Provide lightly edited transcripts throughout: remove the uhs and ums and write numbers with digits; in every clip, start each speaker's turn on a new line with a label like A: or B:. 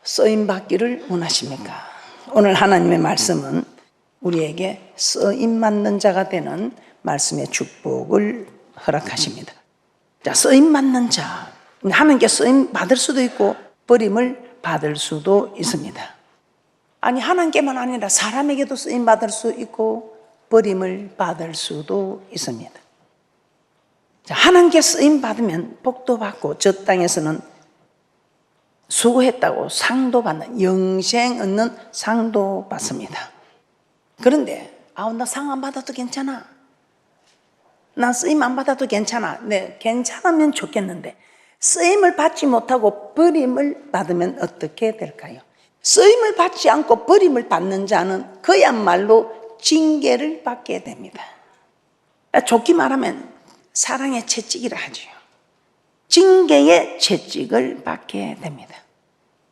A: 쓰임받기를 원하십니까? 오늘 하나님의 말씀은 우리에게 쓰임받는 자가 되는 말씀의 축복을 허락하십니다. 자, 쓰임받는 자, 하나님께 쓰임받을 수도 있고 버림을 받을 수도 있습니다. 아니, 하나님께만 아니라 사람에게도 쓰임받을 수 있고 버림을 받을 수도 있습니다. 자, 하나님께 쓰임받으면 복도 받고 저 땅에서는 수고했다고 상도 받는, 영생 얻는 상도 받습니다. 그런데 나 상 안 받아도 괜찮아, 난 쓰임 안 받아도 괜찮아, 네, 괜찮으면 좋겠는데 쓰임을 받지 못하고 버림을 받으면 어떻게 될까요? 쓰임을 받지 않고 버림을 받는 자는 그야말로 징계를 받게 됩니다. 좋게 말하면 사랑의 채찍이라 하죠. 징계의 채찍을 받게 됩니다.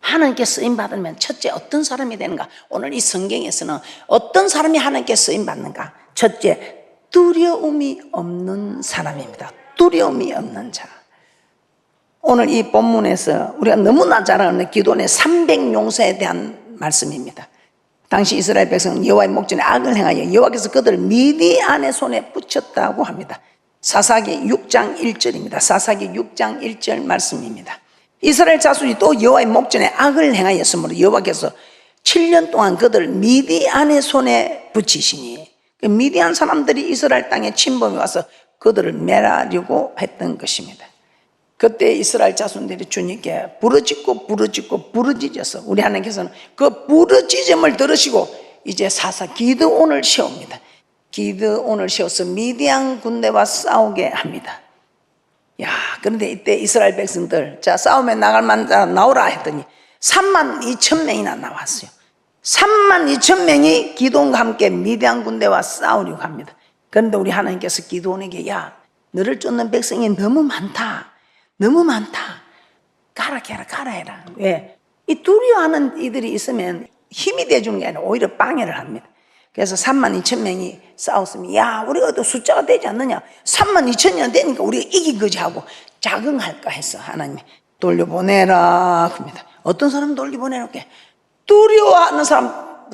A: 하나님께 쓰임받으면 첫째 어떤 사람이 되는가? 오늘 이 성경에서는 어떤 사람이 하나님께 쓰임받는가? 첫째, 두려움이 없는 사람입니다. 두려움이 없는 자. 오늘 이 본문에서 우리가 너무나 잘 아는 기도원의 300용사에 대한 말씀입니다. 당시 이스라엘 백성은 여호와의 목전에 악을 행하여 여호와께서 그들을 미디안의 손에 붙였다고 합니다. 사사기 6장 1절입니다. 사사기 6장 1절 말씀입니다. 이스라엘 자손이 또 여호와의 목전에 악을 행하였으므로 여호와께서 7년 동안 그들을 미디안의 손에 붙이시니, 미디안 사람들이 이스라엘 땅에 침범해 와서 그들을 멸하려고 했던 것입니다. 그때 이스라엘 자손들이 주님께 부르짖어서 우리 하나님께서는 그 부르짖음을 들으시고 이제 사사 기드온을 세웁니다. 기드온을 세워서 미디안 군대와 싸우게 합니다. 야, 그런데 이때 이스라엘 백성들, 자, 싸움에 나갈 만자 나오라 했더니 32,000명이나 나왔어요. 32,000명이 기드온과 함께 미디안 군대와 싸우려고 합니다. 그런데 우리 하나님께서 기드온에게, 야, 너를 쫓는 백성이 너무 많다, 너무 많다, 가라 해라. 왜? 이 두려워하는 이들이 있으면 힘이 돼주는 게 아니라 오히려 방해를 합니다. 그래서 32,000명이 싸웠으면, 야, 우리가 또 숫자가 되지 않느냐, 32,000명 되니까 우리가 이긴 거지 하고 자긍할까 해서 하나님이 돌려보내라 합니다. 어떤 사람 돌려보내라고 해? 두려워하는 사람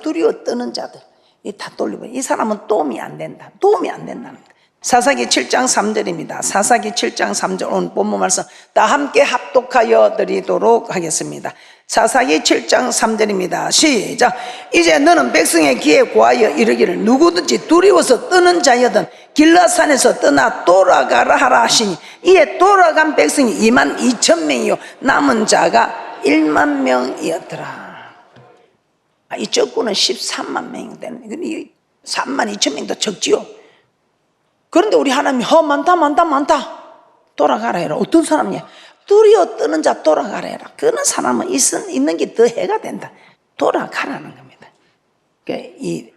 A: 두려워 떠는 자들, 이 다 돌려보내. 이 사람은 도움이 안 된다, 도움이 안 된답니다. 사사기 7장 3절입니다. 사사기 7장 3절, 오늘 본문 말씀 다 함께 합독하여 드리도록 하겠습니다. 사사기 7장 3절입니다. 시작. 이제 너는 백성의 귀에 고하여 이르기를 누구든지 두려워서 떠는 자여든 길라산에서 떠나 돌아가라 하라 하시니, 이에 돌아간 백성이 22,000명이요 남은 자가 10,000명이었더라. 이 적군은 13만 명이 되는, 32,000명도 적지요. 그런데 우리 하나님이 많다 돌아가라 해라. 어떤 사람이야? 두려워 떠는 자 돌아가라 해라. 그런 사람은 있는 게 더 해가 된다. 돌아가라는 겁니다. 이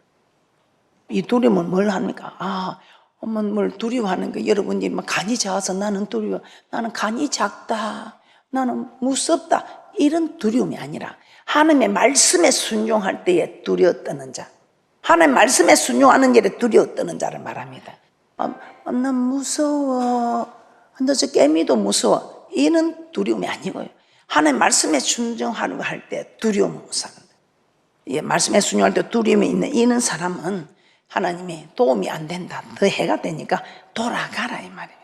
A: 두려움은 뭘 합니까? 엄마 뭘 두려워하는 거, 여러분이 막 간이 작아서 나는 두려워, 나는 간이 작다, 나는 무섭다, 이런 두려움이 아니라 하나님의 말씀에 순종할 때에 두려워 떠는 자, 하나님의 말씀에 순종하는 일에 두려워 떠는 자를 말합니다. 난 무서워, 너 저 깨미도 무서워, 이는 두려움이 아니고요. 하나님 말씀에 순종하려고 할 때 두려움은 못 삽니다. 말씀에 순종할 때 두려움이 있는 사람은 하나님이 도움이 안 된다, 더 해가 되니까 돌아가라 이 말입니다.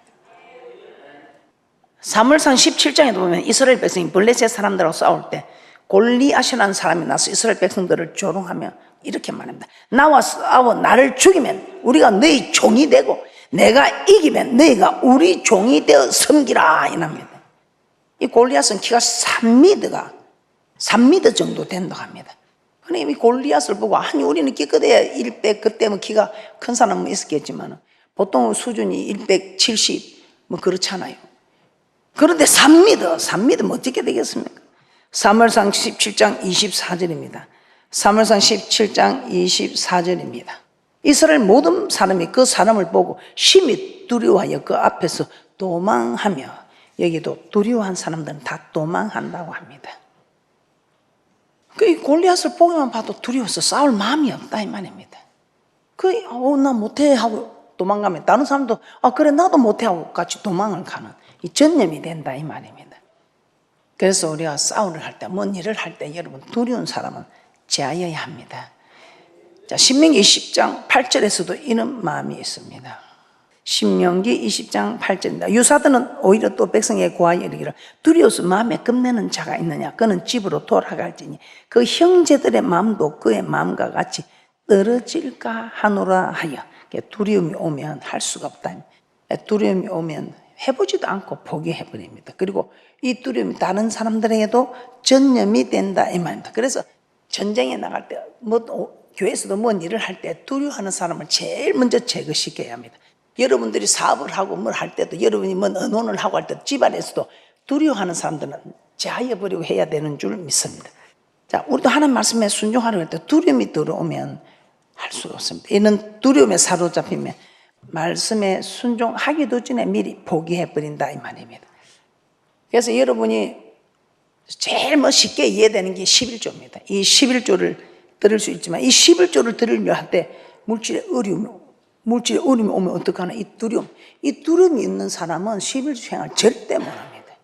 A: 사무엘상 17장에도 보면 이스라엘 백성이 블레셋 사람들하고 싸울 때 골리앗이라는 사람이 나서 이스라엘 백성들을 조롱하며 이렇게 말합니다. 나와 싸워 나를 죽이면 우리가 너희 종이 되고 내가 이기면 너희가 우리 종이 되어 섬기라 이랍니다. 이 골리앗은 키가 3m 정도 된다고 합니다. 그러니 이 골리앗을 보고, 아니 우리는 기껏해야 100, 그때면 키가 큰 사람은 있었겠지만 보통 수준이 170 뭐 그렇잖아요. 그런데 3m 어떻게 되겠습니까? 사무엘상 17장 24절입니다. 사무엘상 17장 24절입니다. 이스라엘 모든 사람이 그 사람을 보고 심히 두려워하여 그 앞에서 도망하며, 여기도 두려워한 사람들은 다 도망한다고 합니다. 그 골리앗을 보기만 봐도 두려워서 싸울 마음이 없다 이 말입니다. 나 못해 하고 도망가면 다른 사람도 그래 나도 못해 하고 같이 도망을 가는 이 전념이 된다 이 말입니다. 그래서 우리가 싸움을 할 때, 뭔 일을 할 때 여러분 두려운 사람은 제하여야 합니다. 자, 신명기 20장 8절에서도 이런 마음이 있습니다. 신명기 20장 8절입니다. 유사들은 오히려 또 백성에게 고하여 이르기를 두려워서 마음에 겁내는 자가 있느냐 그는 집으로 돌아갈지니 그 형제들의 마음도 그의 마음과 같이 떨어질까 하노라 하여. 두려움이 오면 할 수가 없다. 두려움이 오면 해보지도 않고 포기해버립니다. 그리고 이 두려움이 다른 사람들에게도 전염이 된다 이 말입니다. 그래서 전쟁에 나갈 때, 교회에서도 뭔 일을 할 때 두려워하는 사람을 제일 먼저 제거시켜야 합니다. 여러분들이 사업을 하고 뭘 할 때도, 여러분이 뭔 언론을 하고 할 때도, 집안에서도 두려워하는 사람들은 제하여버리고 해야 되는 줄 믿습니다. 자, 우리도 하나님 말씀에 순종하려고 할 때 두려움이 들어오면 할 수가 없습니다. 이런 두려움에 사로잡히면 말씀에 순종하기도 전에 미리 포기해버린다 이 말입니다. 그래서 여러분이 제일 쉽게 이해되는 게 11조입니다. 이 11조를 들을 수 있지만 이 11조를 들으려 할 때 물질의 어려움이 오면 어떡하나. 이 두려움이 있는 사람은 11조 생활 절대 못합니다.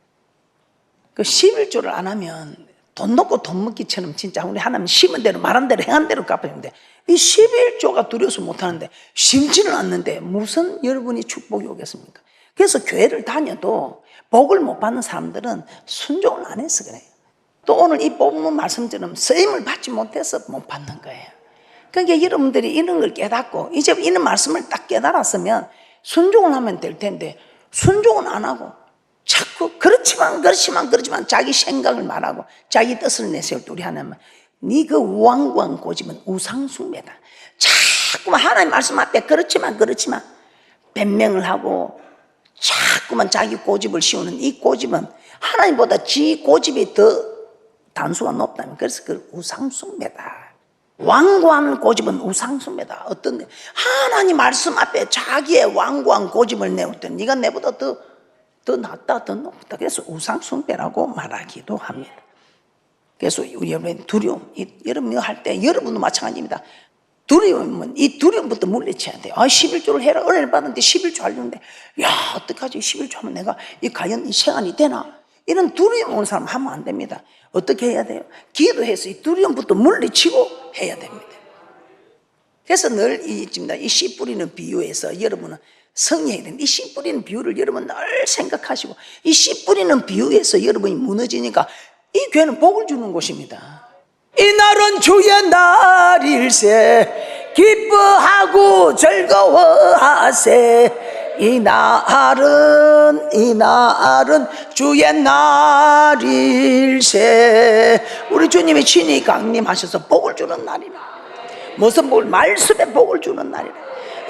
A: 그 11조를 안 하면 돈 놓고 돈 먹기처럼 진짜 우리 하나님 심은 대로 말한 대로 행한 대로 갚아주는데 이 11조가 두려워서 못하는데 심지는 않는데 무슨 여러분이 축복이 오겠습니까? 그래서 교회를 다녀도 복을 못 받는 사람들은 순종을 안 해서 그래요. 또 오늘 이 본문 말씀처럼 쓰임을 받지 못해서 못 받는 거예요. 그러니까 여러분들이 이런 걸 깨닫고 이제 이런 말씀을 딱 깨달았으면 순종을 하면 될 텐데 순종은 안 하고 자꾸 그렇지만 자기 생각을 말하고 자기 뜻을 내세울 때 우리 하나님은 네 그 우왕좌왕 고집은 우상숭배다. 자꾸만 하나님 말씀 앞에 그렇지만 변명을 하고 자꾸만 자기 고집을 씌우는 이 고집은 하나님보다 지 고집이 더 단수가 높다면 그래서 그 우상숭배다. 완고한 고집은 우상숭배다. 어떤 하나님 말씀 앞에 자기의 완고한 고집을 내올 때 네가 내보다 더 낫다, 더 높다. 그래서 우상숭배라고 말하기도 합니다. 그래서 우리 여러분 두려움, 여러분 할 때 여러분도 마찬가지입니다. 두려움은 이 두려움부터 물리쳐야 돼요. 11조를 해라. 은혜를 받는데 11조 하려는데 야 어떡하지 11조 하면 내가 과연 이 시간이 되나? 이런 두려움 오는 사람 하면 안 됩니다. 어떻게 해야 돼요? 기도해서 이 두려움부터 물리치고 해야 됩니다. 그래서 늘 이 씨 뿌리는 비유에서 여러분은 성령이 됩니다. 이 씨 뿌리는 비유를 여러분 늘 생각하시고 이 씨 뿌리는 비유에서 여러분이 무너지니까 이 교회는 복을 주는 곳입니다. 이 날은 주의 날일세 기뻐하고 즐거워하세. 이 날은 주의 날일세. 우리 주님이 친히 강림하셔서 복을 주는 날이라. 무슨 복을? 말씀의 복을 주는 날이라.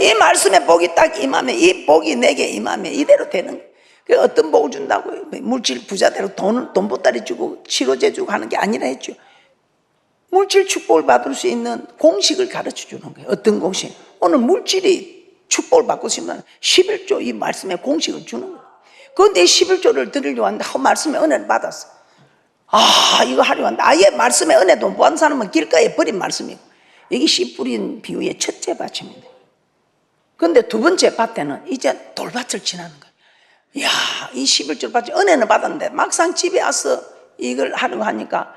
A: 이 말씀의 복이 딱 임하면 이 복이 내게 임하면 이대로 되는 거예요. 어떤 복을 준다고요? 물질 부자대로 돈 보따리 주고 치료제 주고 하는 게 아니라 했죠. 물질 축복을 받을 수 있는 공식을 가르쳐 주는 거예요. 어떤 공식? 오늘 물질이 축복을 받고 싶으면 11조 이 말씀의 공식을 주는 거예요. 그런데 이 11조를 들으려고 하는데 말씀의 은혜를 받았어. 이거 하려고 하는데 아예 말씀의 은혜도 못 받은 사람은 길가에 버린 말씀이고 여기 씨 뿌린 비유의 첫째 밭입니다. 그런데 두 번째 밭에는 이제 돌밭을 지나는 거예요. 이야, 이 11조 밭이 은혜는 받았는데 막상 집에 와서 이걸 하려고 하니까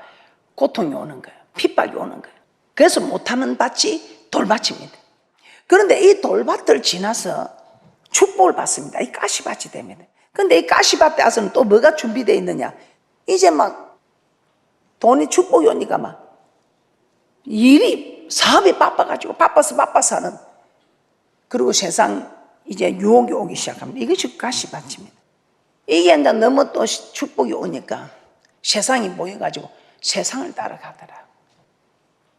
A: 고통이 오는 거예요. 핍박이 오는 거예요. 그래서 못하는 밭이 돌밭입니다. 그런데 이 돌밭을 지나서 축복을 받습니다. 이 가시밭이 됩니다. 그런데 이 가시밭에 와서는 또 뭐가 준비되어 있느냐? 이제 막 돈이 축복이 오니까 막 사업이 바빠서 하는 그리고 세상 이제 유혹이 오기 시작합니다. 이것이 가시밭입니다. 이게 이제 너무 또 축복이 오니까 세상이 모여가지고 세상을 따라가더라고요.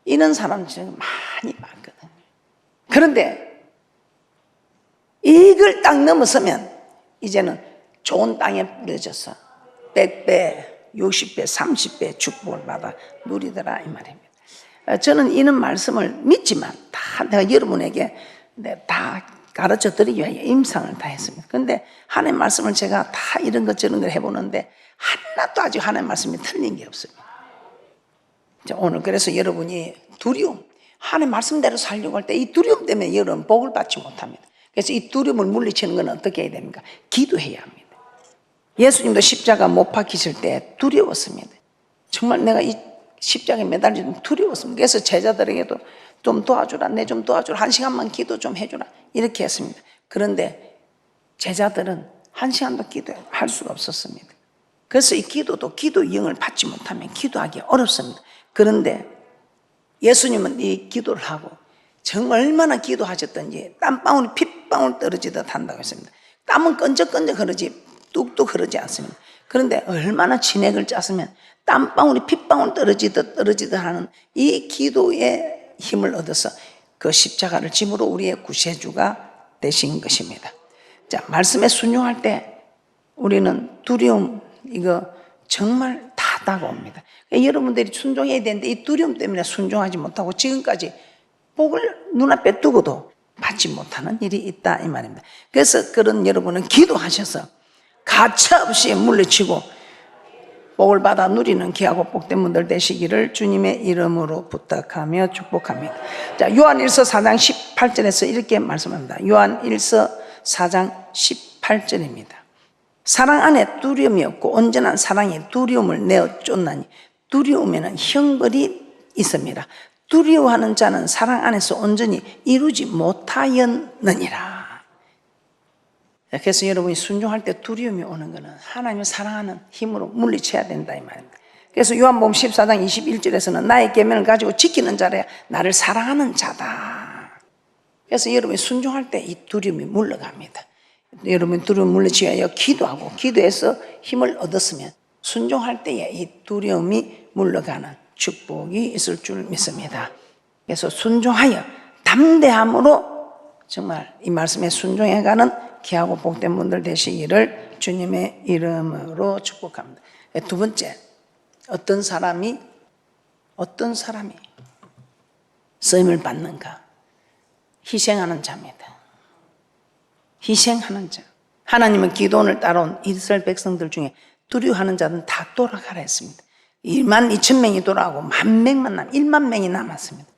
A: 이런 사람들이 많이 많거든요. 그런데 이걸 딱 넘어서면 이제는 좋은 땅에 뿌려져서 100배, 60배, 30배 축복을 받아 누리더라 이 말입니다. 저는 이런 말씀을 믿지만 다 내가 여러분에게 다 가르쳐 드리기 위해 임상을 다 했습니다. 그런데 하나님 말씀을 제가 다 이런 것 저런 걸 해보는데 하나도 아직 하나님 말씀이 틀린 게 없습니다. 오늘 그래서 여러분이 두려움, 하나님 말씀대로 살려고 할 때 이 두려움 때문에 여러분 복을 받지 못합니다. 그래서 이 두려움을 물리치는 건 어떻게 해야 됩니까? 기도해야 합니다. 예수님도 십자가 못 박히실 때 두려웠습니다. 정말 내가 이 십자가에 매달리면 두려웠습니다. 그래서 제자들에게도 좀 도와주라, 내 좀 도와주라, 1시간만 기도 좀 해주라 이렇게 했습니다. 그런데 제자들은 1시간도 기도할 수가 없었습니다. 그래서 이 기도도 기도 이응을 받지 못하면 기도하기 어렵습니다. 그런데 예수님은 이 기도를 하고 정말 얼마나 기도하셨던지 땀방울이 핏방울 떨어지듯 한다고 했습니다. 땀은 끈적끈적 흐르지 뚝뚝 흐르지 않습니다. 그런데 얼마나 진액을 짰으면 땀방울이 핏방울 떨어지듯 하는 이 기도의 힘을 얻어서 그 십자가를 짐으로 우리의 구세주가 되신 것입니다. 자, 말씀에 순종할 때 우리는 두려움 이거 정말 다 다가옵니다. 그러니까 여러분들이 순종해야 되는데 이 두려움 때문에 순종하지 못하고 지금까지 복을 눈앞에 두고도 받지 못하는 일이 있다 이 말입니다. 그래서 그런 여러분은 기도하셔서 가차없이 물리치고 복을 받아 누리는 귀하고 복된 분들 되시기를 주님의 이름으로 부탁하며 축복합니다. 자, 요한일서 4장 18절에서 이렇게 말씀합니다. 요한일서 4장 18절입니다. 사랑 안에 두려움이 없고 온전한 사랑이 두려움을 내어 쫓나니 두려움에는 형벌이 있습니다. 두려워하는 자는 사랑 안에서 온전히 이루지 못하였느니라. 그래서 여러분이 순종할 때 두려움이 오는 것은 하나님을 사랑하는 힘으로 물리쳐야 된다 이 말입니다. 그래서 요한복음 14장 21절에서는 나의 계명을 가지고 지키는 자라야 나를 사랑하는 자다. 그래서 여러분이 순종할 때 이 두려움이 물러갑니다. 여러분 두려움 물리치기 위하여 기도하고 기도해서 힘을 얻었으면 순종할 때에 이 두려움이 물러가는 축복이 있을 줄 믿습니다. 그래서 순종하여 담대함으로 정말 이 말씀에 순종해가는 귀하고 복된 분들 되시기를 주님의 이름으로 축복합니다. 두 번째, 어떤 사람이 쓰임을 받는가? 희생하는 자입니다. 희생하는 자. 하나님은 기도원을 따라온 이스라엘 백성들 중에 두려워하는 자는 다 돌아가라 했습니다. 1만 2천 명이 돌아가고 1만 명이 남았습니다.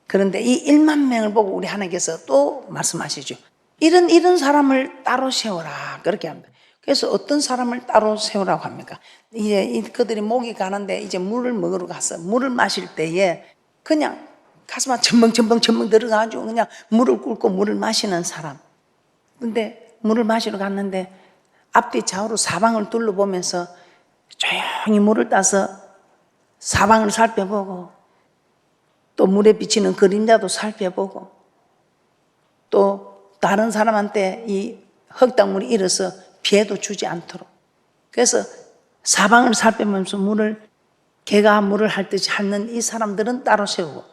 A: 그런데 이 1만 명을 보고 우리 하나님께서 또 말씀하시죠. 이런 사람을 따로 세워라 그렇게 합니다. 그래서 어떤 사람을 따로 세우라고 합니까? 이제 그들이 목이 가는데 이제 물을 먹으러 가서 물을 마실 때에 그냥 가슴에 첨벙 들어가가지고 그냥 물을 꿇고 물을 마시는 사람. 근데 물을 마시러 갔는데 앞뒤 좌우로 사방을 둘러보면서 조용히 물을 따서 사방을 살펴보고 또 물에 비치는 그림자도 살펴보고 또 다른 사람한테 이 흙탕물이 일어서 피해도 주지 않도록 그래서 사방을 살펴보면서 개가 물을 핥듯이 핥는 이 사람들은 따로 세우고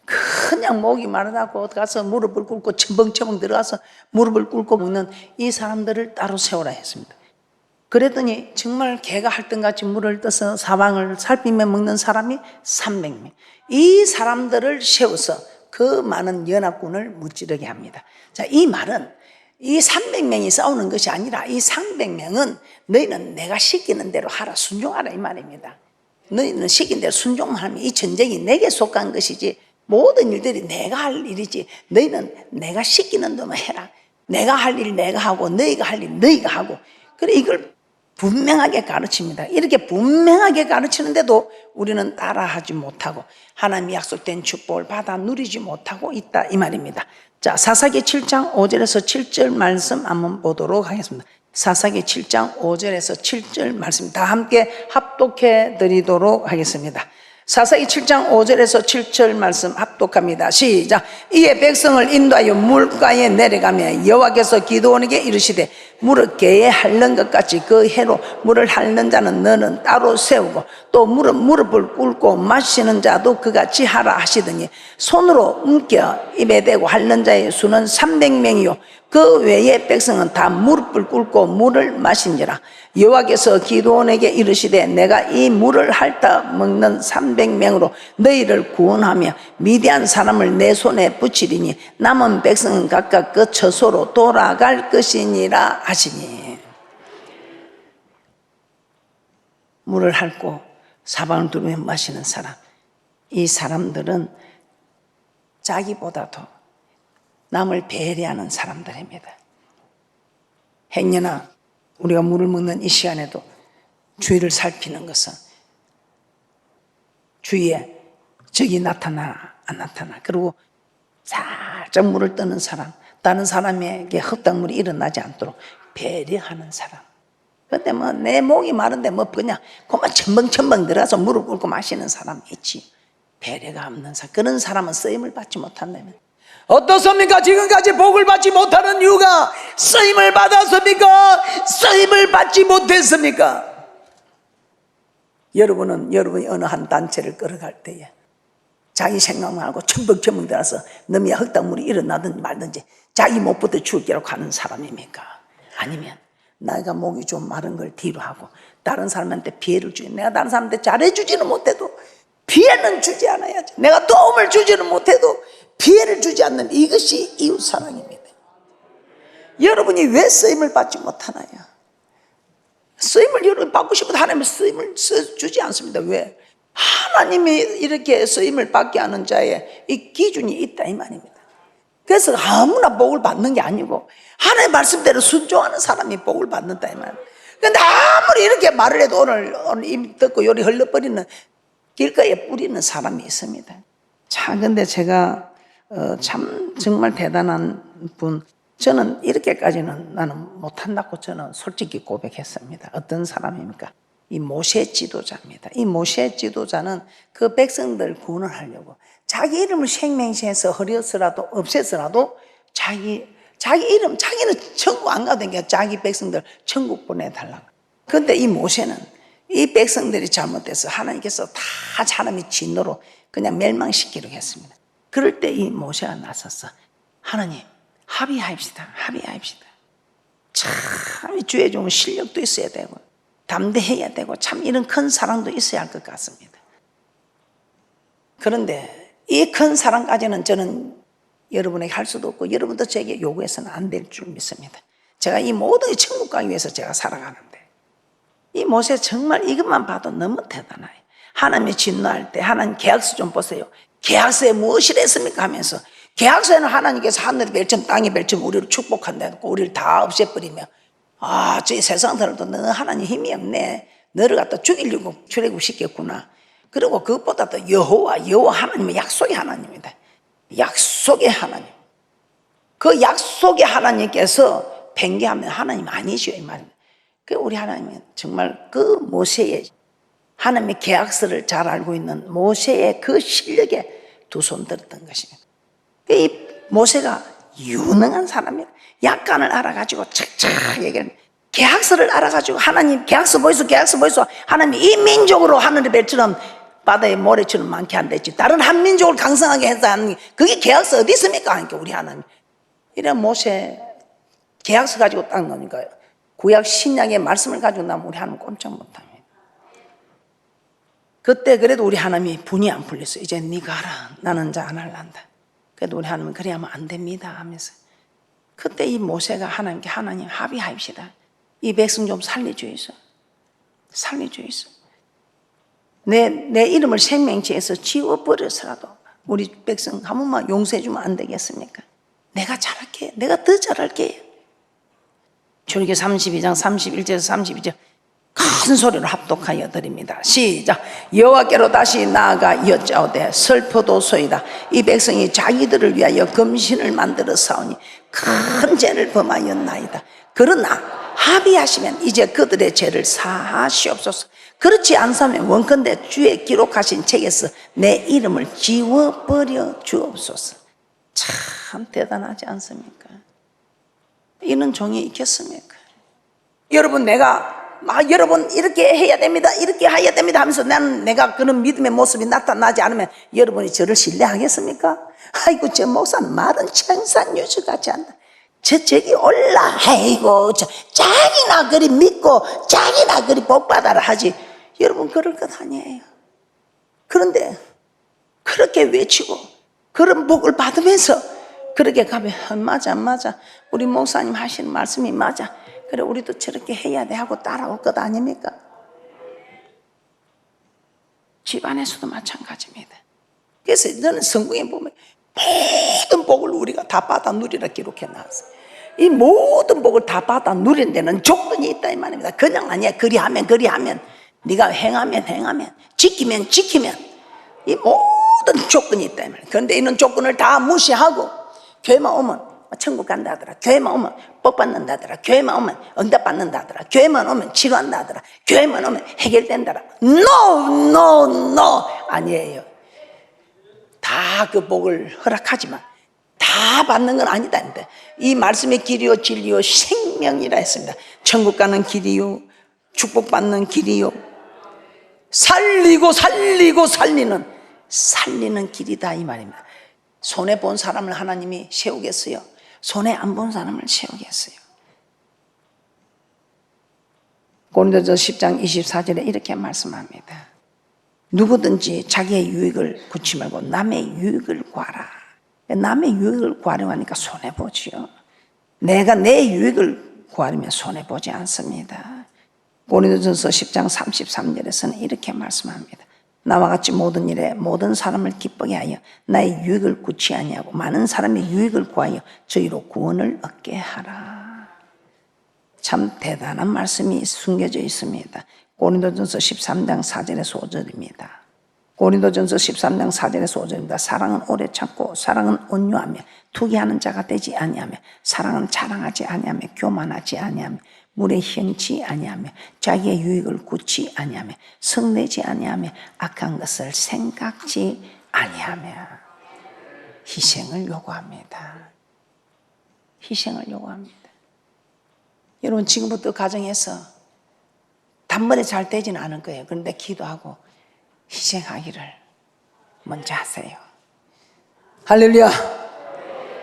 A: 그냥 목이 마르다고 가서 무릎을 꿇고 첨벙 들어가서 무릎을 꿇고 먹는 이 사람들을 따로 세우라 했습니다. 그랬더니 정말 개가 핥던같이 물을 떠서 사방을 살피며 먹는 사람이 300명. 이 사람들을 세워서 그 많은 연합군을 무찌르게 합니다. 자, 이 말은 이 300명이 싸우는 것이 아니라 이 300명은 너희는 내가 시키는 대로 하라, 순종하라 이 말입니다. 너희는 시킨 대로 순종만 하면 이 전쟁이 내게 속한 것이지 모든 일들이 내가 할 일이지 너희는 내가 시키는 대로만 해라. 내가 할 일 내가 하고 너희가 할 일 너희가 하고 그래 이걸 분명하게 가르칩니다. 이렇게 분명하게 가르치는데도 우리는 따라하지 못하고 하나님이 약속된 축복을 받아 누리지 못하고 있다 이 말입니다. 자, 사사기 7장 5절에서 7절 말씀 한번 보도록 하겠습니다. 사사기 7장 5절에서 7절 말씀 다 함께 합독해 드리도록 하겠습니다. 사사기 7장 5절에서 7절 말씀 합독합니다. 시작. 이에 백성을 인도하여 물가에 내려가며 여호와께서 기드온에게 이르시되 물을 개에 핥는 것 같이 그 해로 물을 핥는 자는 너는 따로 세우고 또 무릎을 꿇고 마시는 자도 그같이 하라 하시더니 손으로 움켜 입에 대고 핥는 자의 수는 300명이요 그 외의 백성은 다 무릎을 꿇고 물을 마신지라. 여호와께서 기드온에게 이르시되 내가 이 물을 핥아 먹는 300명으로 너희를 구원하며 미디안 사람을 내 손에 붙이리니 남은 백성은 각각 그 처소로 돌아갈 것이니라 하시니. 물을 핥고 사방을 두르며 마시는 사람, 이 사람들은 자기보다도 남을 배려하는 사람들입니다. 행여나 우리가 물을 먹는 이 시간에도 주위를 살피는 것은 주위에 적이 나타나 안 나타나, 그리고 살짝 물을 떠는 사람, 다른 사람에게 흙탕물이 일어나지 않도록 배려하는 사람. 근데 뭐 내 목이 마른데 뭐 그냥 그만 첨벙첨벙 들어가서 물을 끓고 마시는 사람이 있지. 배려가 없는 사람, 그런 사람은 쓰임을 받지 못한다면. 어떻습니까? 지금까지 복을 받지 못하는 이유가 쓰임을 받았습니까? 쓰임을 받지 못했습니까? 여러분은 여러분이 어느 한 단체를 끌어갈 때에 자기 생각만 하고 첨벙첨벙 들어서 너미야 흙탕물이 일어나든지 말든지 자기 목부터 죽을 기라고 하는 사람입니까? 아니면 내가 목이 좀 마른 걸 뒤로 하고 다른 사람한테 피해를 주지, 내가 다른 사람한테 잘해주지는 못해도 피해는 주지 않아야지, 내가 도움을 주지는 못해도 피해를 주지 않는 이것이 이웃사랑입니다. 여러분이 왜 쓰임을 받지 못하나요? 쓰임을 여러분 받고 싶어도 하나님은 쓰임을 주지 않습니다. 왜? 하나님이 이렇게 쓰임을 받게 하는 자의 이 기준이 있다 이 말입니다. 그래서 아무나 복을 받는 게 아니고 하나님의 말씀대로 순종하는 사람이 복을 받는다 이 말입니다. 그런데 아무리 이렇게 말을 해도 오늘 입 듣고 요리 흘러버리는 길가에 뿌리는 사람이 있습니다. 자, 근데 제가 참 정말 대단한 분, 저는 이렇게까지는 나는 못한다고 저는 솔직히 고백했습니다. 어떤 사람입니까? 이 모세 지도자입니다. 이 모세 지도자는 그 백성들 구원을 하려고 자기 이름을 생명시해서 허려서라도 없애서라도 자기 이름, 자기는 천국 안 가도 되니까 자기 백성들 천국 보내달라고. 그런데 이 모세는 이 백성들이 잘못돼서 하나님께서 다 사람이 진노로 그냥 멸망시키려고 했습니다. 그럴 때 이 모세가 나서서 하나님 합의합시다. 참 주의 종 실력도 있어야 되고 담대해야 되고 참 이런 큰 사랑도 있어야 할 것 같습니다. 그런데 이 큰 사랑까지는 저는 여러분에게 할 수도 없고 여러분도 제게 요구해서는 안 될 줄 믿습니다. 제가 이 모든 천국 가기 위해서 제가 살아가는데 이 모세 정말 이것만 봐도 너무 대단해요. 하나님이 진노할 때 하나님 계약서 좀 보세요. 계약서에 무엇이 했습니까 하면서 계약서에는 하나님께서 하늘의 별점 땅의 별점 우리를 축복한다 해놓고 우리를 다 없애버리며 저 세상 사람도 너 하나님 힘이 없네, 너를 갖다 죽이려고 출애굽시켰구나. 그리고 그것보다 더 여호와 하나님은 약속의 하나님입니다. 약속의 하나님. 그 약속의 하나님께서 팽개하면 하나님 아니죠 이 말입니다. 그 우리 하나님은 정말 그 모세의 하나님의 계약서를 잘 알고 있는 모세의 그 실력에 두 손 들었던 것입니다. 이 모세가 유능한 사람이에요. 약관을 알아가지고 착착 얘기하는, 계약서를 알아가지고 하나님 계약서 보이소 하나님 이 민족으로 하늘의 별처럼 바다의 모래처럼 많게 한다 했지 다른 한 민족을 강성하게 해서 하는 게 그게 계약서 어디 있습니까? 그러니까 우리 하나님 이래 모세 계약서 가지고 딱 놓으니까 구약 신약의 말씀을 가지고 나면 우리 하나님 꼼짝 못합니다. 그때 그래도 우리 하나님이 분이 안 풀렸어. 이제 네가 하라, 나는 자 안 할란다. 그래도 우리 하나님은 그래 하면 안 됩니다 하면서 그때 이 모세가 하나님께 하나님 합의합시다. 이 백성 좀 살려주이소. 내 이름을 생명지에서 지워버려서라도 우리 백성 한 번만 용서해주면 안 되겠습니까? 내가 잘할게. 내가 더 잘할게. 출애굽기 32장 31절에서 32절 큰 소리로 합독하여 드립니다. 시작. 여호와께로 다시 나아가 여짜오되 슬퍼도소이다. 이 백성이 자기들을 위하여 금신을 만들어 싸우니 큰 죄를 범하였나이다. 그러나 합의하시면 이제 그들의 죄를 사하시옵소서. 그렇지 않으면 원컨대 주의 기록하신 책에서 내 이름을 지워버려 주옵소서. 참 대단하지 않습니까? 이런 종이 있겠습니까? 여러분 여러분 이렇게 해야 됩니다 하면서 내가 그런 믿음의 모습이 나타나지 않으면 여러분이 저를 신뢰하겠습니까? 아이고 저 목사는 말은 청산유수 같지 않다. 저기 올라 아이고 자기나 그리 믿고 자기나 그리 복받아라 하지. 여러분 그럴 것 아니에요. 그런데 그렇게 외치고 그런 복을 받으면서 그렇게 가면 맞아 우리 목사님 하시는 말씀이 맞아, 그래 우리도 저렇게 해야 돼 하고 따라올 것 아닙니까? 집안에서도 마찬가지입니다. 그래서 저는 성경에 보면 모든 복을 우리가 다 받아 누리라 기록해 놨어요. 이 모든 복을 다 받아 누리는 데는 조건이 있다 이 말입니다. 그냥 아니야. 그리하면 네가 행하면 지키면 이 모든 조건이 있다 이 말이에요. 그런데 이런 조건을 다 무시하고 교회만 오면 천국 간다더라, 교회만 오면 복 받는다더라, 교회만 오면 응답 받는다더라, 교회만 오면 치료한다더라, 교회만 오면 해결된다더라. No 아니에요. 다 그 복을 허락하지만 다 받는 건 아니다. 이 말씀의 길이요 진리요 생명이라 했습니다. 천국 가는 길이요 축복받는 길이요 살리는 길이다 이 말입니다. 손해 본 사람을 하나님이 세우겠어요? 손해 안 본 사람을 세우겠어요? 고린도전서 10장 24절에 이렇게 말씀합니다. 누구든지 자기의 유익을 구치 말고 남의 유익을 구하라. 남의 유익을 구하려고 하니까 손해보지요. 내가 내 유익을 구하려면 손해보지 않습니다. 고린도전서 10장 33절에서는 이렇게 말씀합니다. 나와 같이 모든 일에 모든 사람을 기쁘게 하여 나의 유익을 구치 아니하고 많은 사람의 유익을 구하여 저희로 구원을 얻게 하라. 참 대단한 말씀이 숨겨져 있습니다. 고린도전서 13장 4절에서 5절입니다. 고린도전서 13장 4절에서 5절입니다. 사랑은 오래 참고 사랑은 온유하며 투기하는 자가 되지 아니하며 사랑은 자랑하지 아니하며 교만하지 아니하며 물에 형치 아니하며 자기의 유익을 굳지 아니하며 성내지 아니하며 악한 것을 생각지 아니하며 희생을 요구합니다. 희생을 요구합니다. 여러분 지금부터 가정에서 단번에 잘 되지는 않을 거예요. 그런데 기도하고 희생하기를 먼저 하세요. 할렐루야.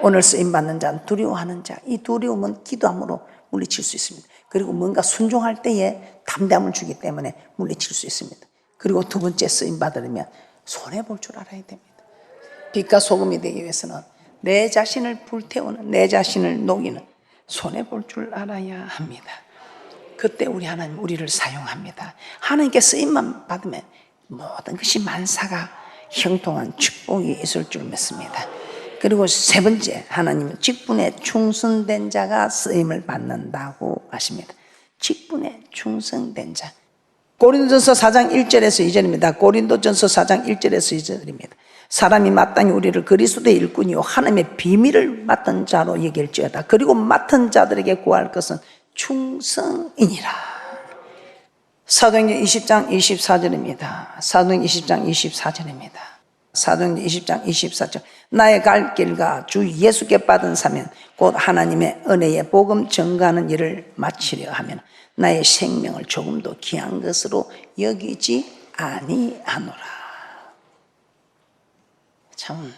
A: 오늘 쓰임받는 자는 두려워하는 자. 이 두려움은 기도함으로 물리칠 수 있습니다. 그리고 뭔가 순종할 때에 담대함을 주기 때문에 물리칠 수 있습니다. 그리고 두 번째 쓰임받으려면 손해볼 줄 알아야 됩니다. 빛과 소금이 되기 위해서는 내 자신을 불태우는, 내 자신을 녹이는 손해볼 줄 알아야 합니다. 그때 우리 하나님 우리를 사용합니다. 하나님께 쓰임만 받으면 모든 것이 만사가 형통한 축복이 있을 줄 믿습니다. 그리고 세 번째, 하나님은 직분에 충성된 자가 쓰임을 받는다고 하십니다. 직분에 충성된 자. 고린도전서 4장 1절에서 2절입니다. 고린도전서 4장 1절에서 2절입니다. 사람이 마땅히 우리를 그리스도의 일꾼이요 하나님의 비밀을 맡은 자로 여길지어다. 그리고 맡은 자들에게 구할 것은 충성이니라. 사도행전 20장 24절입니다. 사도행전 20장 24절입니다. 사도행전 20장 24절. 나의 갈 길과 주 예수께 받은 사명 곧 하나님의 은혜의 복음 전가하는 일을 마치려 하면 나의 생명을 조금도 귀한 것으로 여기지 아니하노라. 참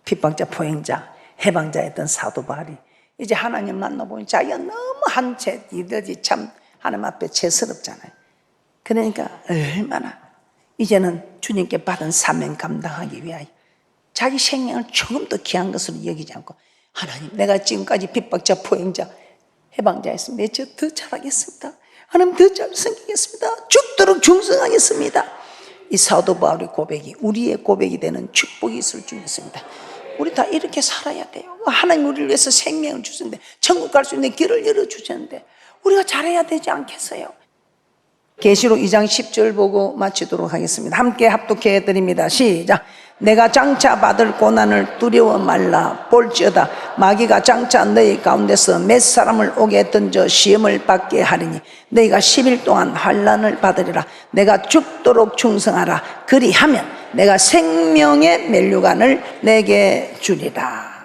A: 핍박자, 포행자, 해방자였던 사도 바울이 이제 하나님 만나보니 자기가 너무 한 채 이들이 참 하나님 앞에 죄스럽잖아요. 그러니까 얼마나 이제는 주님께 받은 사명 감당하기 위하여 자기 생명을 조금 더 귀한 것으로 여기지 않고 하나님 내가 지금까지 핍박자, 포행자, 해방자였습니다. 저 더 잘하겠습니다. 하나님 더 잘 섬기겠습니다. 죽도록 충성하겠습니다. 이 사도 바울의 고백이 우리의 고백이 되는 축복이 있을 줄 믿습니다. 우리 다 이렇게 살아야 돼요. 하나님 우리를 위해서 생명을 주셨는데 천국 갈 수 있는 길을 열어주셨는데 우리가 잘해야 되지 않겠어요? 계시록 2장 10절 보고 마치도록 하겠습니다. 함께 합독해 드립니다. 시작. 내가 장차 받을 고난을 두려워 말라. 볼지어다 마귀가 장차 너희 가운데서 몇 사람을 오게 던져 시험을 받게 하리니 너희가 10일 동안 환난을 받으리라. 내가 죽도록 충성하라. 그리하면 내가 생명의 면류관을 내게 주리라.